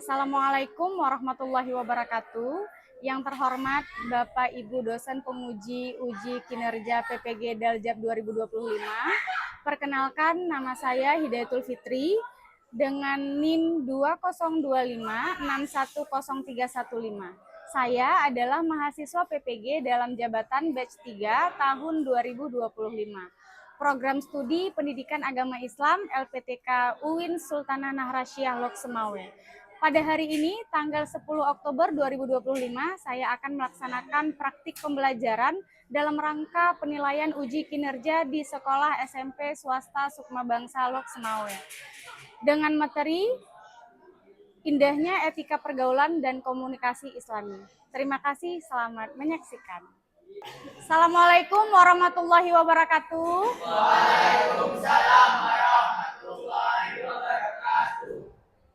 Assalamualaikum warahmatullahi wabarakatuh. Yang terhormat Bapak Ibu dosen penguji uji kinerja PPG Daljab 2025. Perkenalkan, nama saya Hidayatul Fitri dengan NIM 2025610315. Saya adalah mahasiswa PPG dalam jabatan batch 3 tahun 2025. Program Studi Pendidikan Agama Islam LPTK UIN Sultanah Nahrasyah Lok Semawe. Pada hari ini, tanggal 10 Oktober 2025, saya akan melaksanakan praktik pembelajaran dalam rangka penilaian uji kinerja di Sekolah SMP Swasta Sukma Bangsa Lok Semawe. Dengan materi Indahnya Etika Pergaulan dan Komunikasi Islami. Terima kasih, selamat menyaksikan. Assalamualaikum warahmatullahi wabarakatuh. Waalaikumsalam warahmatullahi wabarakatuh.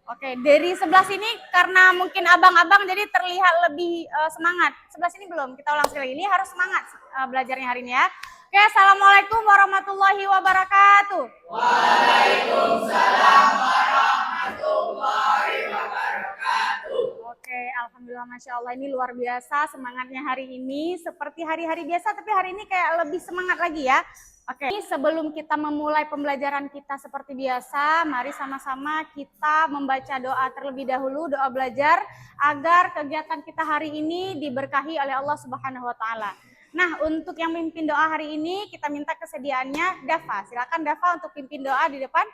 Oke, dari sebelah sini karena mungkin abang-abang jadi terlihat lebih semangat. Sebelah sini belum, kita ulang sekali. Ini harus semangat belajarnya hari ini ya. Oke, assalamualaikum warahmatullahi wabarakatuh. Waalaikumsalam warahmatullahi wabarakatuh. Oke, alhamdulillah, masya Allah, ini luar biasa semangatnya hari ini. Seperti hari-hari biasa, tapi hari ini kayak lebih semangat lagi ya. Oke, sebelum kita memulai pembelajaran kita seperti biasa, mari sama-sama kita membaca doa terlebih dahulu, doa belajar agar kegiatan kita hari ini diberkahi oleh Allah Subhanahu wa taala. Nah, untuk yang memimpin doa hari ini kita minta kesediaannya Dafa. Silakan Dafa untuk pimpin doa di depan.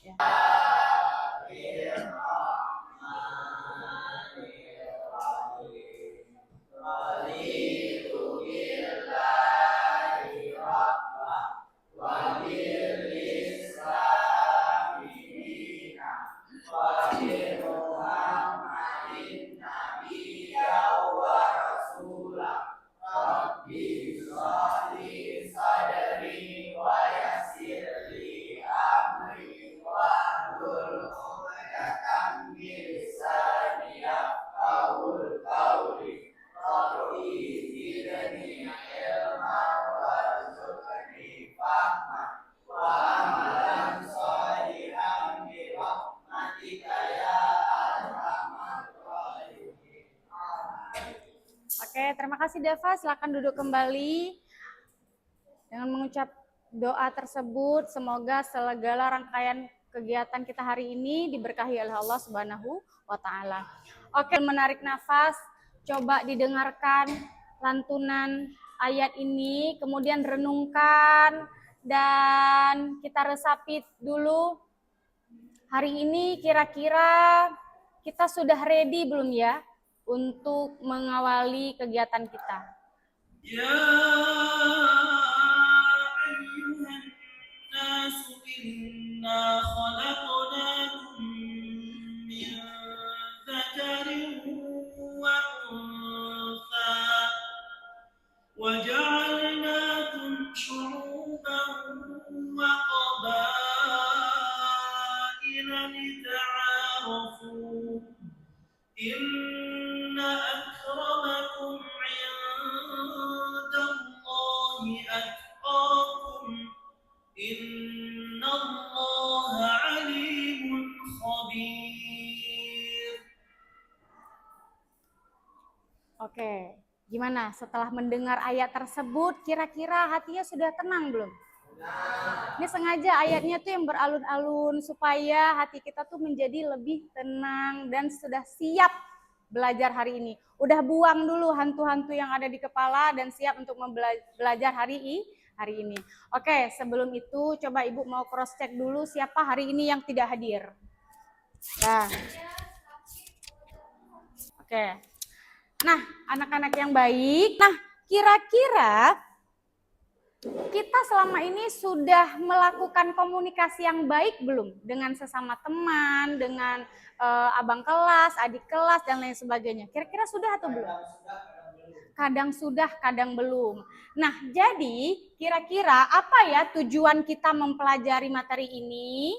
Ya. Oke, terima kasih Dava. Silakan duduk kembali. Dengan mengucap doa tersebut, semoga segala rangkaian kegiatan kita hari ini diberkahi oleh Allah Subhanahu wa taala. Oke, menarik nafas, coba didengarkan lantunan ayat ini, kemudian renungkan dan kita resapi dulu. Hari ini kira-kira kita sudah ready belum ya untuk mengawali kegiatan kita? Ya ayyuhan nasu inna khalaqnakum min dzakarin wa untha wa ja'alnakum syu'uban wa qabaila lita'arafu. Inna akramakum 'indallahi atqakum. Innallaha 'alimun khabir. Oke, gimana setelah mendengar ayat tersebut, kira-kira hatinya sudah tenang belum? Ini sengaja ayatnya tuh yang beralun-alun supaya hati kita tuh menjadi lebih tenang dan sudah siap belajar hari ini. Udah buang dulu hantu-hantu yang ada di kepala dan siap untuk belajar hari ini. Oke, sebelum itu coba Ibu mau cross check dulu siapa hari ini yang tidak hadir. Nah. Oke. Nah, anak-anak yang baik. Nah, kira-kira kita selama ini sudah melakukan komunikasi yang baik belum dengan sesama teman, dengan abang kelas, adik kelas, dan lain sebagainya? Kira-kira sudah atau belum? Kadang sudah, kadang belum. Nah, jadi kira-kira apa ya tujuan kita mempelajari materi ini?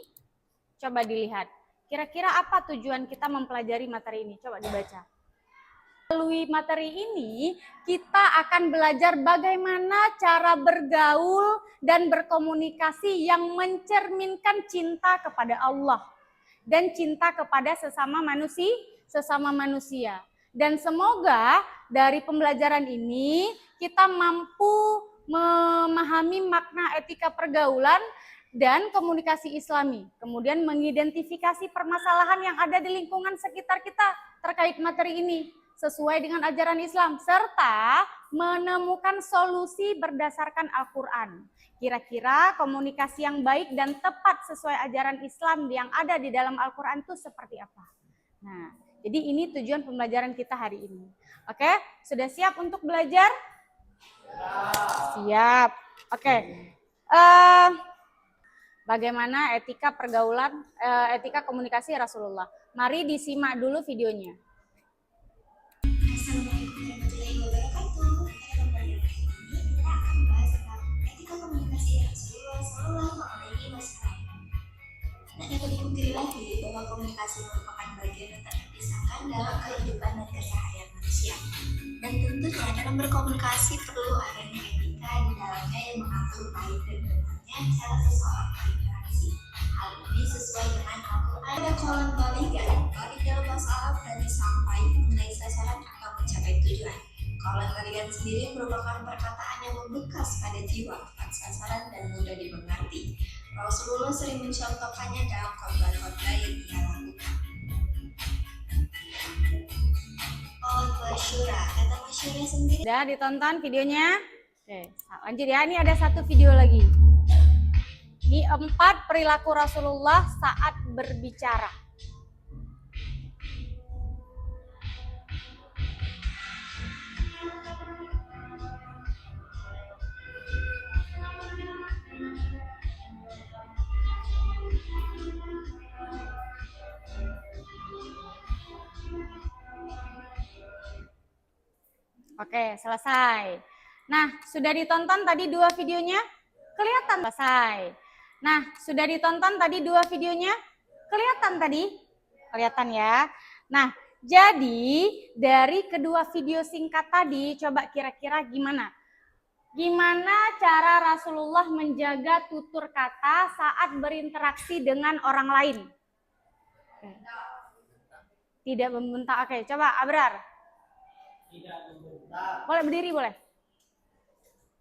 Coba dilihat. Kira-kira apa tujuan kita mempelajari materi ini? Coba dibaca. Melalui materi ini, kita akan belajar bagaimana cara bergaul dan berkomunikasi yang mencerminkan cinta kepada Allah dan cinta kepada sesama sesama manusia. Dan semoga dari pembelajaran ini kita mampu memahami makna etika pergaulan dan komunikasi Islami. Kemudian mengidentifikasi permasalahan yang ada di lingkungan sekitar kita terkait materi ini sesuai dengan ajaran Islam, serta menemukan solusi berdasarkan Al-Quran. Kira-kira komunikasi yang baik dan tepat sesuai ajaran Islam yang ada di dalam Al-Quran itu seperti apa? Nah, jadi ini tujuan pembelajaran kita hari ini. Oke, sudah siap untuk belajar? Siap. Oke. Bagaimana etika pergaulan, etika komunikasi Rasulullah. Mari disimak dulu videonya. Assalamualaikum warahmatullahi wabarakatuh. Pada pembelajaran ini kita akan membahas tentang etika komunikasi Rasulullah Shallallahu Alaihi Wasallam. Tak dapat dipungkiri lagi bahwa komunikasi merupakan bagian yang tak terpisahkan dalam kehidupan dan keseharian manusia. Dan tentunya dalam berkomunikasi perlu adanya etika di dalamnya yang mengatur baik dan benarnya cara seseorang berinteraksi. Hal ini sesuai dengan Al-Quran. Ada kolam baligan, balik dalam bahasa Arab berarti sampai, mengenai sasaran atau mencapai tujuan. Kolam baligan sendiri merupakan perkataan yang membekas pada jiwa, tepat sasaran dan mudah dimengerti. Rasulullah sering mencontohkannya dalam khotbah-khotbah yang ia lakukan. Masyura, kata masyura sendiri. Sudah ditonton videonya? Oke, lanjut ya. Ini ada satu video lagi. Ini 4 perilaku Rasulullah saat berbicara. Oke, selesai. Nah, sudah ditonton tadi 2 videonya? Kelihatan selesai. Nah, sudah ditonton tadi 2 videonya? Kelihatan tadi? Kelihatan ya. Nah, jadi dari kedua video singkat tadi, coba kira-kira gimana? Gimana cara Rasulullah menjaga tutur kata saat berinteraksi dengan orang lain? Tidak membentak. Oke, coba Abrar. Tidak membentak. Boleh berdiri, boleh.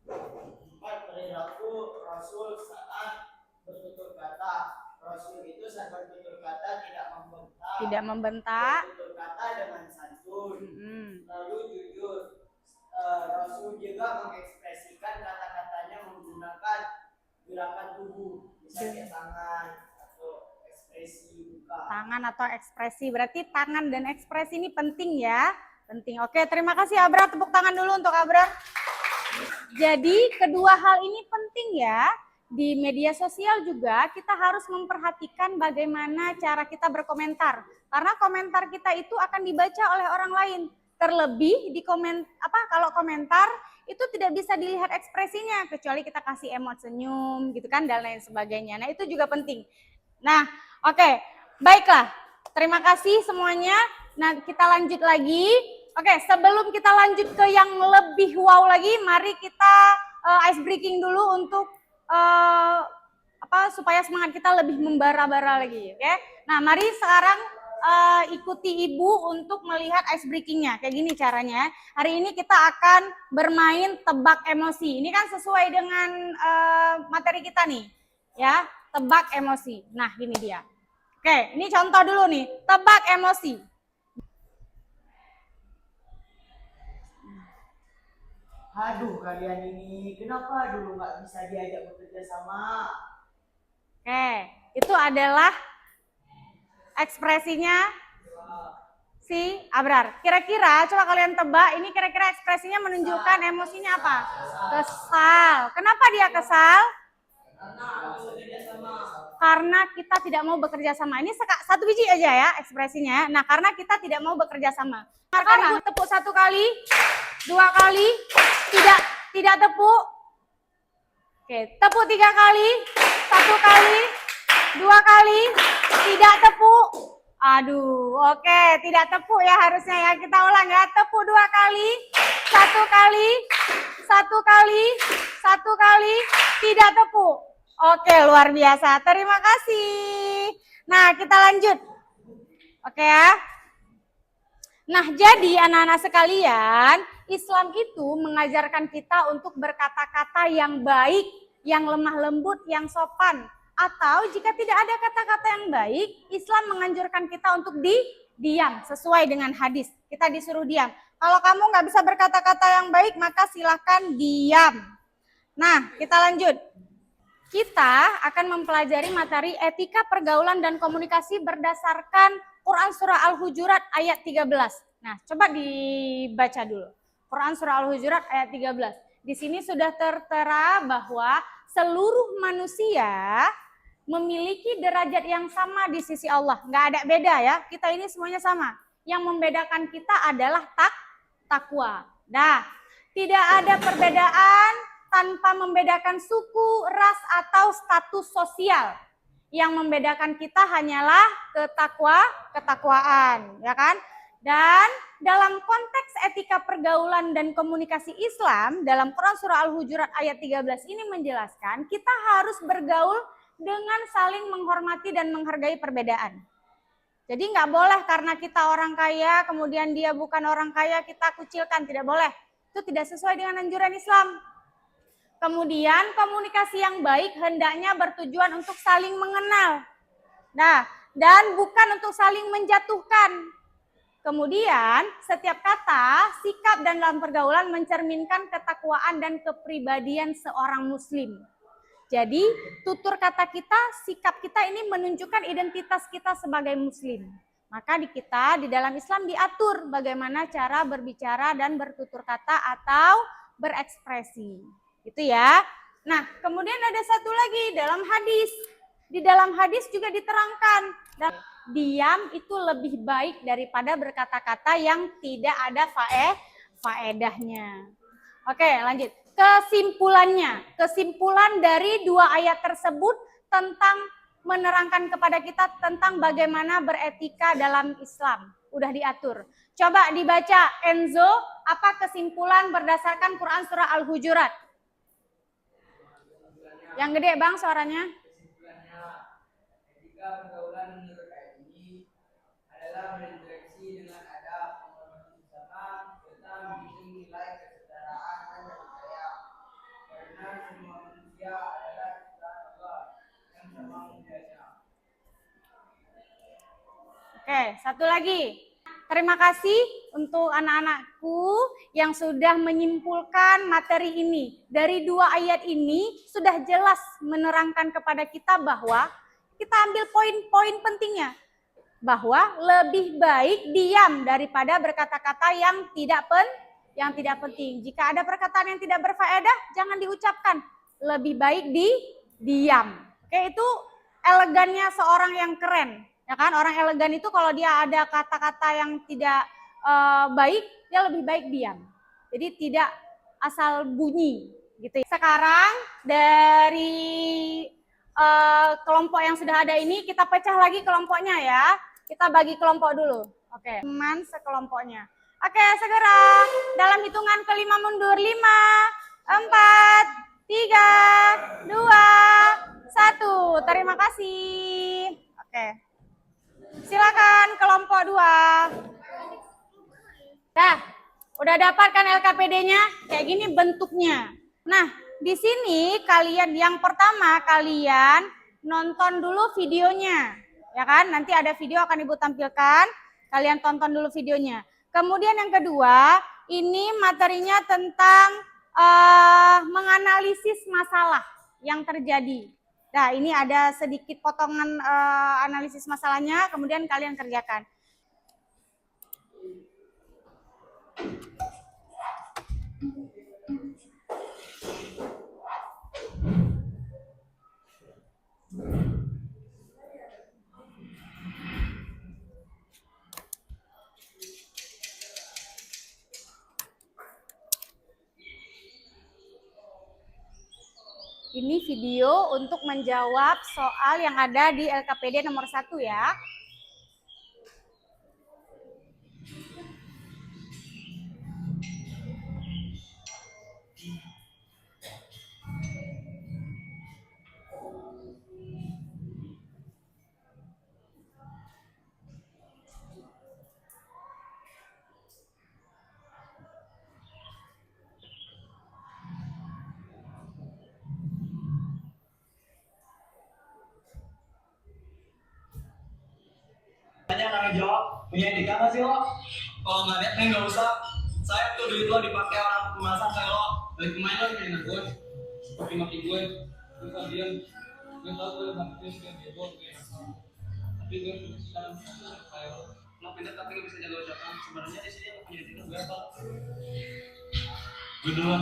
4 perilaku Rasul saat bertutur kata. Rasul itu saat bertutur kata tidak membentak. Tidak membentak. Bertutur kata dengan santun. Lalu jujur. Rasul juga mengekspresikan kata-katanya menggunakan gerakan tubuh, misalnya tangan atau ekspresi muka. Tangan atau ekspresi, berarti tangan dan ekspresi ini penting ya. Penting. Oke, terima kasih Abrar. Tepuk tangan dulu untuk Abrar. Jadi kedua hal ini penting ya. Di media sosial juga kita harus memperhatikan bagaimana cara kita berkomentar. Karena komentar kita itu akan dibaca oleh orang lain. Terlebih di kalau komentar itu tidak bisa dilihat ekspresinya kecuali kita kasih emot senyum gitu kan dan lain sebagainya. Nah, itu juga penting. Nah, oke. Baiklah. Terima kasih semuanya. Nah, kita lanjut lagi. Oke, sebelum kita lanjut ke yang lebih wow lagi, mari kita ice breaking dulu untuk supaya semangat kita lebih membara-bara lagi, oke? Nah, mari sekarang ikuti Ibu untuk melihat ice breakingnya. Kayak gini caranya. Hari ini kita akan bermain tebak emosi. Ini kan sesuai dengan materi kita nih, ya, tebak emosi. Nah, ini dia. Oke, ini contoh dulu nih, tebak emosi. Aduh, kalian ini kenapa dulu nggak bisa diajak bekerja sama? Oke, itu adalah ekspresinya si Abrar. Kira-kira, coba kalian tebak, ini kira-kira ekspresinya menunjukkan emosinya apa? Kesal. Kenapa dia kesal? Karena kita tidak mau bekerja sama. Ini satu biji aja ya ekspresinya. Nah, karena kita tidak mau bekerja sama. Karena tepuk 1 kali, 2 kali, tidak tepuk. Oke, tepuk 3 kali, 1 kali, 2 kali, tidak tepuk. Aduh, oke, tidak tepuk ya harusnya ya. Kita ulang ya, tepuk 2 kali, 1 kali, 1 kali, 1 kali, tidak tepuk. Oke, luar biasa. Terima kasih. Nah, kita lanjut. Oke ya. Nah, jadi anak-anak sekalian, Islam itu mengajarkan kita untuk berkata-kata yang baik, yang lemah lembut, yang sopan. Atau jika tidak ada kata-kata yang baik, Islam menganjurkan kita untuk diam, sesuai dengan hadis. Kita disuruh diam. Kalau kamu nggak bisa berkata-kata yang baik, maka silahkan diam. Nah, kita lanjut. Kita akan mempelajari materi etika pergaulan dan komunikasi berdasarkan Quran Surah Al-Hujurat ayat 13. Nah, coba dibaca dulu. Quran Surah Al-Hujurat ayat 13. Di sini sudah tertera bahwa seluruh manusia memiliki derajat yang sama di sisi Allah. Nggak ada beda ya, kita ini semuanya sama. Yang membedakan kita adalah takwa. Nah, tidak ada perbedaan tanpa membedakan suku, ras, atau status sosial. Yang membedakan kita hanyalah ketakwaan, ya kan? Dan dalam konteks etika pergaulan dan komunikasi Islam, dalam Quran Surah Al-Hujurat ayat 13 ini menjelaskan kita harus bergaul dengan saling menghormati dan menghargai perbedaan. Jadi nggak boleh karena kita orang kaya, kemudian dia bukan orang kaya, kita kucilkan, tidak boleh. Itu tidak sesuai dengan anjuran Islam. Kemudian komunikasi yang baik hendaknya bertujuan untuk saling mengenal. Nah, dan bukan untuk saling menjatuhkan. Kemudian setiap kata, sikap dan dalam pergaulan mencerminkan ketakwaan dan kepribadian seorang muslim. Jadi tutur kata kita, sikap kita ini menunjukkan identitas kita sebagai muslim. Maka di dalam Islam diatur bagaimana cara berbicara dan bertutur kata atau berekspresi. Itu ya. Nah, kemudian ada satu lagi dalam hadis. Di dalam hadis juga diterangkan, diam itu lebih baik daripada berkata-kata yang tidak ada faedahnya. Oke, lanjut. Kesimpulan dari dua ayat tersebut tentang menerangkan kepada kita tentang bagaimana beretika dalam Islam. Udah diatur. Coba dibaca Enzo, apa kesimpulan berdasarkan Quran Surah Al-Hujurat? Yang gede bang suaranya. Kesimpulannya, etika pergaulan menurut ayat ini adalah berinteraksi dengan adab, menghormati sesama, serta menghitung nilai kesetaraan dan kasih sayang. Karena semua manusia adalah ciptaan Allah yang sama mulianya. Oke, satu lagi. Terima kasih untuk anak-anakku yang sudah menyimpulkan materi ini. Dari dua ayat ini sudah jelas menerangkan kepada kita bahwa kita ambil poin-poin pentingnya. Bahwa lebih baik diam daripada berkata-kata yang tidak penting. Jika ada perkataan yang tidak berfaedah, jangan diucapkan. Lebih baik diam. Oke, itu elegannya seorang yang keren. Ya kan, orang elegan itu kalau dia ada kata-kata yang tidak baik, dia lebih baik diam. Jadi tidak asal bunyi gitu. Sekarang dari kelompok yang sudah ada ini kita pecah lagi kelompoknya ya. Kita bagi kelompok dulu. Oke, teman sekelompoknya. Oke, segera dalam hitungan kelima mundur. 5, 4, 3, 2, 1. Terima kasih. Oke. Silakan kelompok 2. Dah, udah dapat kan LKPD-nya? Kayak gini bentuknya. Nah, di sini kalian yang pertama kalian nonton dulu videonya. Ya kan? Nanti ada video akan Ibu tampilkan. Kalian tonton dulu videonya. Kemudian yang kedua, ini materinya tentang menganalisis masalah yang terjadi. Nah, ini ada sedikit potongan analisis masalahnya, kemudian kalian kerjakan. Ini video untuk menjawab soal yang ada di LKPD nomor 1 ya. ngejawab, punya etika nggak sih lo? Kalau nggak lihat neng nggak usah. Saya tuh duit lo dipakai orang pemasak kayak lo. Dari kemarin lo kayak gue, maki gue, gue kan diam, gue tau gue bantuin gue bego gue. Tapi gue sekarang kayak lo pindah tapi gak bisa jaga ucapan. Sebenarnya di sini yang punya etika gue apa? Gue duluan.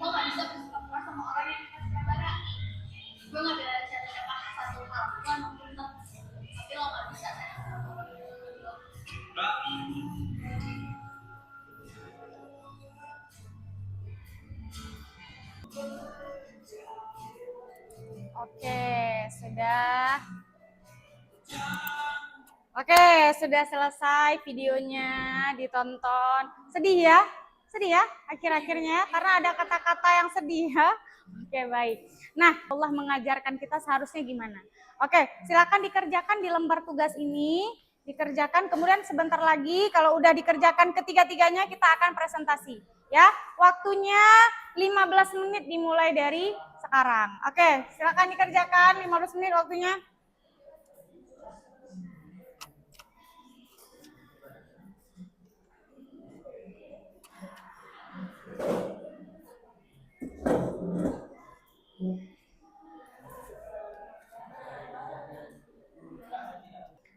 Lo gak bisa bersikap keras sama orang yang kita saudara. Gue gak bela siapa satu hal, gue emang pintar. Tapi lo gak bisa sayang sama orang yang lo. Enggak. Oke, sudah. Oke, sudah selesai videonya, ditonton. Sedih ya? Sedih ya akhir-akhirnya karena ada kata-kata yang sedih ya. Oke, baik. Nah, Allah mengajarkan kita seharusnya gimana? Oke, silakan dikerjakan di lembar tugas ini, dikerjakan kemudian sebentar lagi kalau udah dikerjakan ketiga-tiganya kita akan presentasi. Ya, waktunya 15 menit dimulai dari sekarang. Oke, silakan dikerjakan 15 menit waktunya.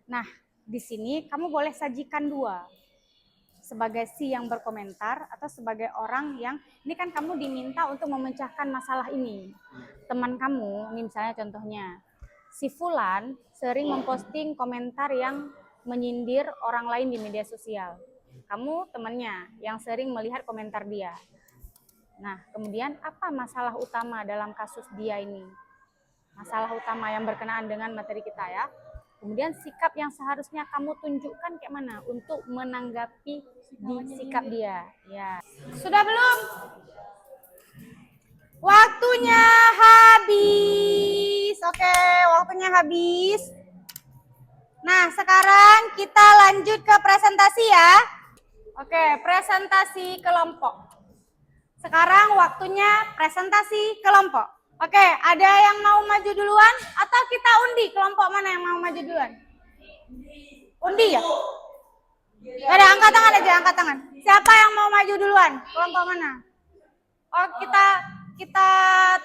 Nah, di sini kamu boleh sajikan dua. Sebagai si yang berkomentar atau sebagai orang yang, ini kan kamu diminta untuk memecahkan masalah ini. Teman kamu, ini misalnya contohnya, si Fulan sering memposting komentar yang menyindir orang lain di media sosial. Kamu temannya yang sering melihat komentar dia. Nah, kemudian apa masalah utama dalam kasus dia ini? Masalah utama yang berkenaan dengan materi kita ya. Kemudian sikap yang seharusnya kamu tunjukkan kayak mana untuk menanggapi di sikap dia. Ya. Sudah belum? Waktunya habis. Oke, waktunya habis. Nah, sekarang kita lanjut ke presentasi ya. Oke, presentasi kelompok. Sekarang waktunya presentasi kelompok. Oke, ada yang mau maju duluan atau kita undi kelompok mana yang mau maju duluan? Undi ya? Ada angkat tangan aja, angkat tangan. Siapa yang mau maju duluan? Kelompok mana? Oh, kita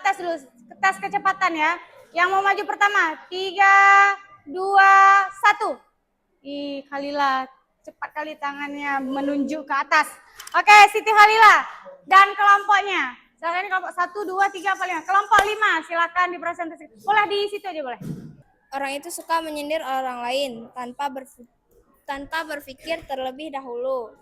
tes dulu, tes kecepatan ya. Yang mau maju pertama, 3, 2, 1. Ih, Khalila, cepat kali tangannya menunjuk ke atas. Oke, Siti Khalila dan kelompoknya. Silakan ini kelompok 1, 2, 3, 4, 5. Kelompok 5, silakan dipresentasikan. Boleh di situ aja boleh. Orang itu suka menyindir orang lain tanpa berpikir terlebih dahulu.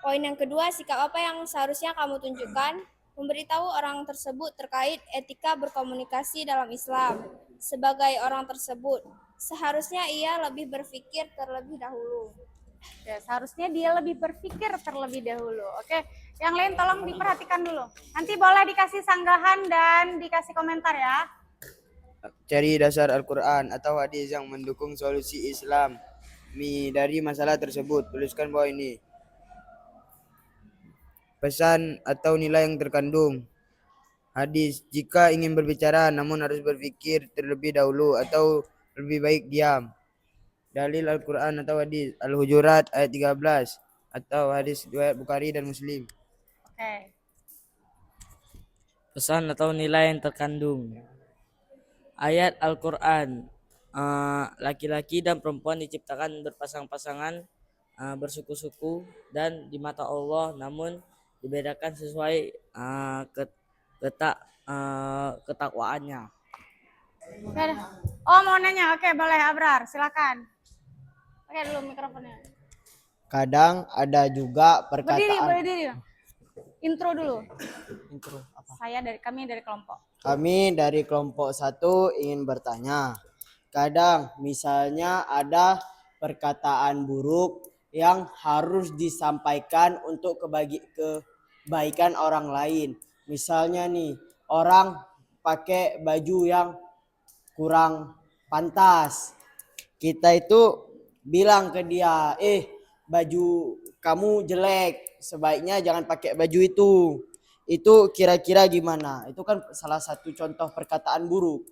Poin yang kedua, sikap apa yang seharusnya kamu tunjukkan? Memberitahu orang tersebut terkait etika berkomunikasi dalam Islam. Sebagai orang tersebut, seharusnya ia lebih berpikir terlebih dahulu. Ya, seharusnya dia lebih berpikir terlebih dahulu. Oke, yang lain tolong diperhatikan dulu. Nanti boleh dikasih sanggahan dan dikasih komentar ya. Cari dasar Al-Quran atau hadis yang mendukung solusi Islam dari masalah tersebut. Tuliskan bawah ini. Pesan atau nilai yang terkandung. Hadis, jika ingin berbicara namun harus berpikir terlebih dahulu atau lebih baik diam. Dalil Al-Quran atau hadis, Al-Hujurat ayat 13 atau hadis riwayat Bukhari dan Muslim. Oke. Pesan atau nilai yang terkandung. Ayat Al-Quran, laki-laki dan perempuan diciptakan berpasang-pasangan, bersuku-suku dan di mata Allah, namun dibedakan sesuai ketakwaannya. Oh, mau nanya. Oke, boleh Abrar, silakan. Pakai dulu mikrofonnya. Kadang ada juga Berdiri, perkataan. berdiri. Intro dulu. Intro apa? Kami dari kelompok. Kami dari kelompok 1 ingin bertanya. Kadang misalnya ada perkataan buruk yang harus disampaikan untuk kebaikan orang lain. Misalnya nih, orang pakai baju yang kurang pantas. Kita itu bilang ke dia, baju kamu jelek, sebaiknya jangan pakai baju itu. Itu kira-kira gimana? Itu kan salah satu contoh perkataan buruk.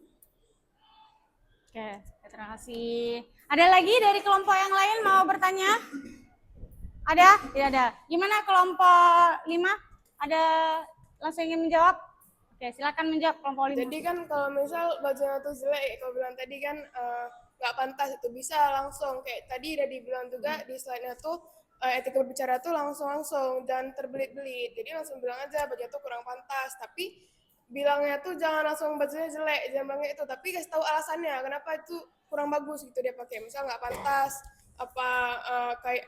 Oke, terima kasih. Ada lagi dari kelompok yang lain mau bertanya? Ada? Tidak ada. Gimana kelompok 5? Ada langsung ingin menjawab? Oke, silakan menjawab kelompok 5. Jadi kan kalau misal bajunya tuh jelek, kalau bilang tadi kan nggak pantas, itu bisa langsung kayak tadi udah dibilang juga di slide-nya tuh etika berbicara tuh langsung dan terbelit-belit. Jadi langsung bilang aja bajunya tuh kurang pantas, tapi bilangnya tuh jangan langsung bajunya jelek, jangan bilangnya itu, tapi kasih tahu alasannya kenapa itu kurang bagus gitu dia pakai. Misal nggak pantas, kayak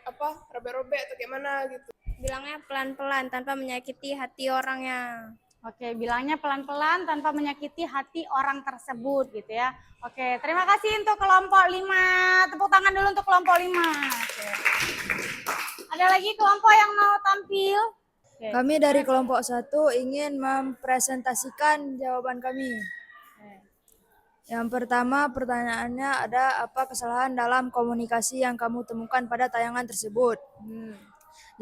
robek-robek atau kayak mana gitu. Bilangnya pelan-pelan tanpa menyakiti hati orangnya. Oke, bilangnya pelan-pelan tanpa menyakiti hati orang tersebut gitu ya. Oke, terima kasih untuk kelompok 5. Tepuk tangan dulu untuk kelompok 5. Oke. Ada lagi kelompok yang mau tampil? Oke. Kami dari kelompok 1 ingin mempresentasikan jawaban kami. Yang pertama, pertanyaannya ada apa kesalahan dalam komunikasi yang kamu temukan pada tayangan tersebut?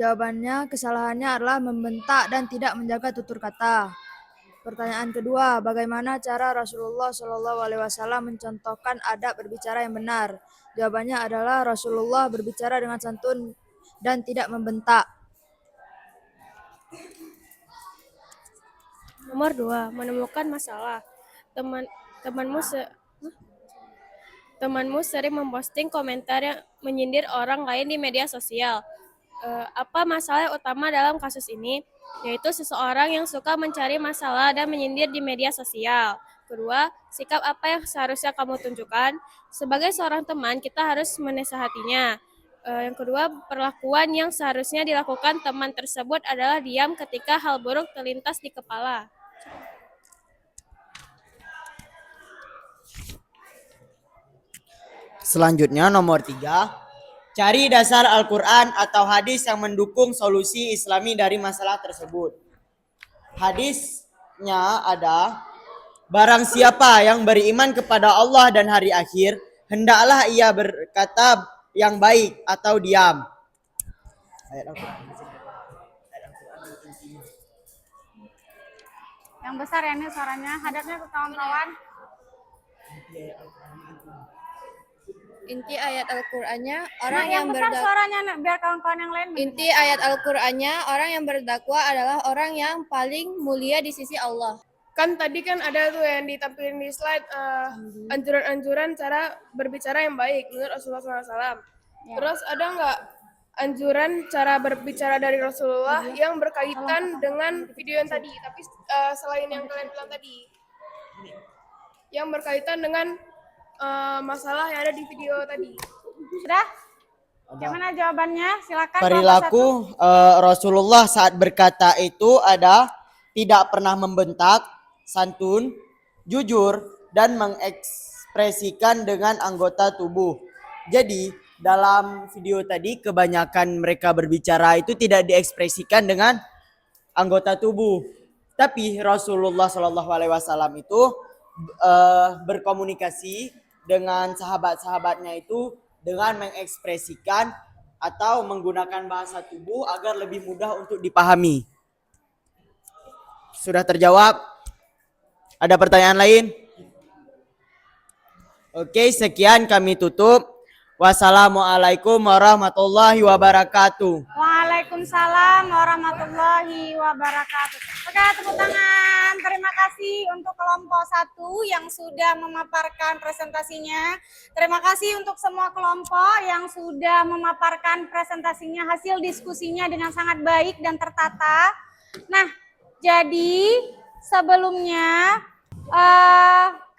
Jawabannya, kesalahannya adalah membentak dan tidak menjaga tutur kata. Pertanyaan kedua, bagaimana cara Rasulullah SAW mencontohkan adab berbicara yang benar? Jawabannya adalah Rasulullah berbicara dengan santun dan tidak membentak. Nomor 2, menemukan masalah. Temanmu sering memposting komentar yang menyindir orang lain di media sosial. Apa masalah utama dalam kasus ini? Yaitu seseorang yang suka mencari masalah dan menyindir di media sosial. Kedua, sikap apa yang seharusnya kamu tunjukkan? Sebagai seorang teman, kita harus menasihatinya. Yang kedua, perlakuan yang seharusnya dilakukan teman tersebut adalah diam ketika hal buruk terlintas di kepala. Selanjutnya nomor 3, cari dasar Al-Quran atau hadis yang mendukung solusi Islami dari masalah tersebut. Hadisnya ada, barang siapa yang beriman kepada Allah dan hari akhir, hendaklah ia berkata yang baik atau diam. Yang besar ya ini suaranya, hadapnya ke kawan-kawan. Inti ayat Al-Qur'annya Nah, yang besar suaranya nak, biar kawan-kawan yang lain mendengar. Inti ayat Al-Qur'annya, orang yang berdakwah adalah orang yang paling mulia di sisi Allah. Kan tadi kan ada tuh yang ditampilin di slide anjuran-anjuran cara berbicara yang baik menurut Rasulullah SAW. Ya. Terus ada nggak anjuran cara berbicara dari Rasulullah yang berkaitan dengan video yang tadi, tapi selain yang kalian bilang tadi, yang berkaitan dengan masalah yang ada di video tadi. Sudah? Gimana jawabannya? Silakan. Perilaku Rasulullah saat berkata itu ada tidak pernah membentak, santun, jujur, dan mengekspresikan dengan anggota tubuh. Jadi dalam video tadi kebanyakan mereka berbicara itu tidak diekspresikan dengan anggota tubuh. Tapi Rasulullah SAW itu berkomunikasi dengan sahabat-sahabatnya itu dengan mengekspresikan atau menggunakan bahasa tubuh agar lebih mudah untuk dipahami. Sudah terjawab? Ada pertanyaan lain? Oke, sekian kami tutup. Wassalamualaikum warahmatullahi wabarakatuh. Waalaikumsalam warahmatullahi wabarakatuh. Oke, tepuk tangan. Terima kasih untuk kelompok 1 yang sudah memaparkan presentasinya. Terima kasih untuk semua kelompok yang sudah memaparkan presentasinya, hasil diskusinya dengan sangat baik dan tertata. Nah, jadi sebelumnya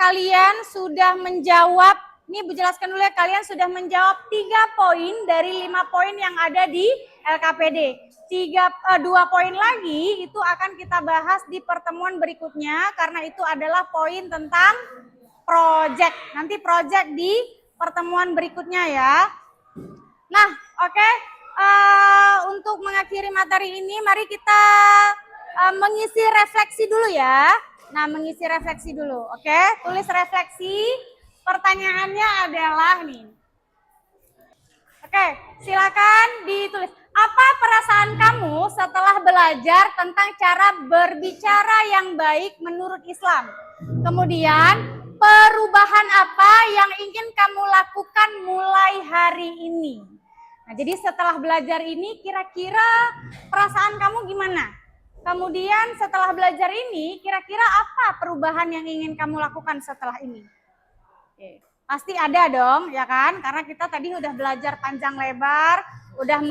kalian sudah menjawab. Ini jelaskan dulu ya, kalian sudah menjawab 3 poin dari 5 poin yang ada di LKPD. 2 poin lagi itu akan kita bahas di pertemuan berikutnya karena itu adalah poin tentang project. Nanti project di pertemuan berikutnya ya. Nah, oke. Untuk mengakhiri materi ini, mari kita mengisi refleksi dulu ya. Nah, mengisi refleksi dulu, oke? Tulis refleksi. Pertanyaannya adalah nih. Oke, silakan ditulis. Apa perasaan kamu setelah belajar tentang cara berbicara yang baik menurut Islam? Kemudian, Perubahan apa yang ingin kamu lakukan mulai hari ini? Nah, jadi setelah belajar ini kira-kira perasaan kamu gimana? Kemudian setelah belajar ini kira-kira apa perubahan yang ingin kamu lakukan setelah ini? Oke. Pasti ada dong, ya kan? Karena kita tadi udah belajar panjang lebar, udah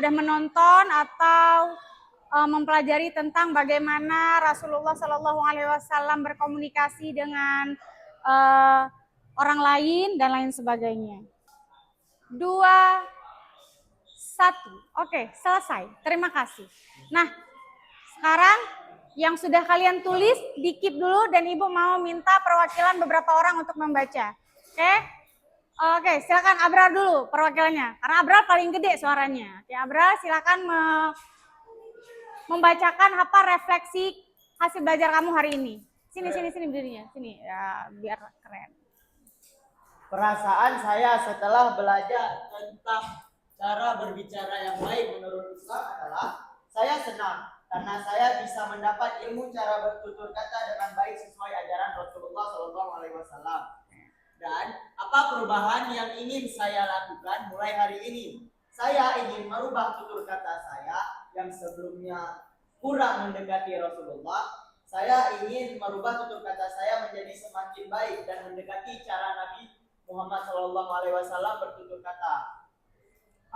menonton atau mempelajari tentang bagaimana Rasulullah Shallallahu Alaihi Wasallam berkomunikasi dengan orang lain dan lain sebagainya. 2, 1, oke, selesai. Terima kasih. Nah, sekarang yang sudah kalian tulis di keep dulu dan Ibu mau minta perwakilan beberapa orang untuk membaca. Oke? Oke, silakan Abrar dulu perwakilannya. Karena Abrar paling gede suaranya. Oke, Abrar silakan membacakan apa refleksi hasil belajar kamu hari ini. Sini berdirinya. Sini ya biar keren. Perasaan saya setelah belajar tentang cara berbicara yang baik menurut Islam adalah saya senang karena saya bisa mendapat ilmu cara bertutur kata dengan baik sesuai ajaran Rasulullah SAW. Dan apa perubahan yang ingin saya lakukan mulai hari ini? Saya ingin merubah tutur kata saya yang sebelumnya kurang mendekati Rasulullah. Saya ingin merubah tutur kata saya menjadi semakin baik dan mendekati cara Nabi Muhammad SAW bertutur kata.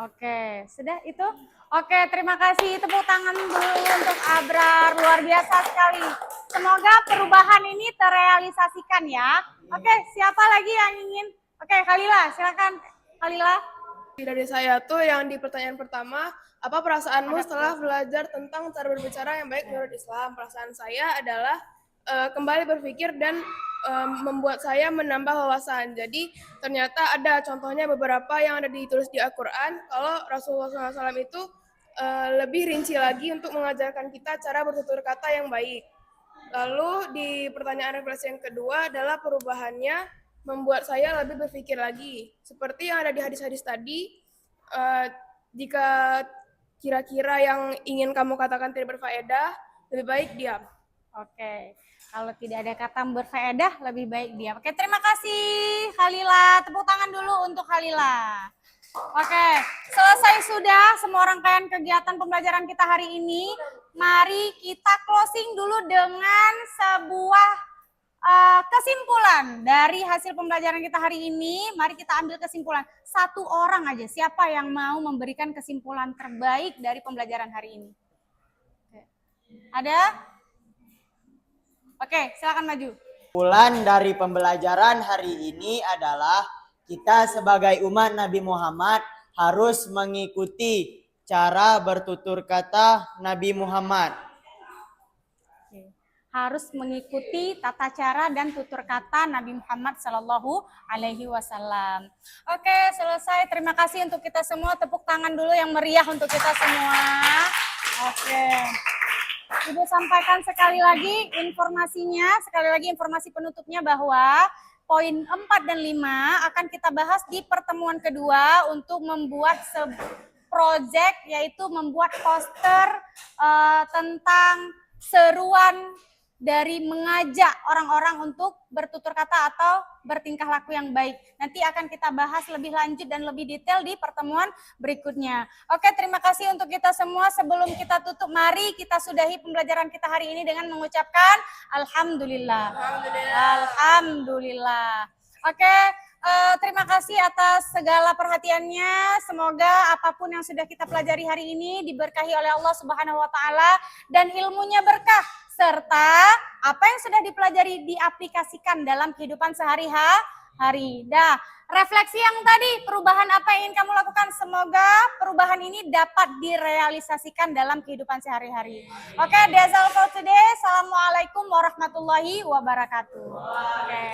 Oke, sudah itu? Oke, terima kasih. Tepuk tangan dulu untuk Abrar, luar biasa sekali. Semoga perubahan ini terrealisasikan ya. Oke, siapa lagi yang ingin? Oke, Khalila, silakan. Khalila. Dari saya tuh yang di pertanyaan pertama, apa perasaanmu setelah belajar tentang cara berbicara yang baik menurut Islam? Perasaan saya adalah kembali berpikir dan membuat saya menambah wawasan. Jadi ternyata ada contohnya beberapa yang ada ditulis di Al-Quran. Kalau Rasulullah SAW itu lebih rinci lagi untuk mengajarkan kita cara bertutur kata yang baik. Lalu di pertanyaan refleksi yang kedua adalah perubahannya membuat saya lebih berpikir lagi. Seperti yang ada di hadis-hadis tadi, jika kira-kira yang ingin kamu katakan tidak berfaedah, lebih baik diam. Oke, kalau tidak ada kata berfaedah, lebih baik diam. Oke, terima kasih Khalila. Tepuk tangan dulu untuk Khalila. Oke, selesai sudah semua rangkaian kegiatan pembelajaran kita hari ini. Mari kita closing dulu dengan sebuah kesimpulan dari hasil pembelajaran kita hari ini. Mari kita ambil kesimpulan. Satu orang aja, siapa yang mau memberikan kesimpulan terbaik dari pembelajaran hari ini? Ada? Oke, silakan maju. Kesimpulan dari pembelajaran hari ini adalah kita sebagai umat Nabi Muhammad harus mengikuti cara bertutur kata Nabi Muhammad. Harus mengikuti tata cara dan tutur kata Nabi Muhammad Sallallahu Alaihi Wasallam. Oke, selesai. Terima kasih untuk kita semua. Tepuk tangan dulu yang meriah untuk kita semua. Oke. Ibu sampaikan sekali lagi informasinya, sekali lagi informasi penutupnya bahwa poin 4 dan 5 akan kita bahas di pertemuan kedua untuk membuat project, yaitu membuat poster tentang seruan dari mengajak orang-orang untuk bertutur kata atau bertingkah laku yang baik. Nanti akan kita bahas lebih lanjut dan lebih detail di pertemuan berikutnya. Oke, terima kasih untuk kita semua. Sebelum kita tutup, mari kita sudahi pembelajaran kita hari ini dengan mengucapkan Alhamdulillah. Alhamdulillah. Oke, terima kasih atas segala perhatiannya. Semoga apapun yang sudah kita pelajari hari ini diberkahi oleh Allah Subhanahu wa taala dan ilmunya berkah, serta apa yang sudah dipelajari diaplikasikan dalam kehidupan sehari-hari. Dah, refleksi yang tadi, perubahan apa yang ingin kamu lakukan, semoga perubahan ini dapat direalisasikan dalam kehidupan sehari-hari. Oke, that's all for today. Assalamualaikum warahmatullahi wabarakatuh. Oke.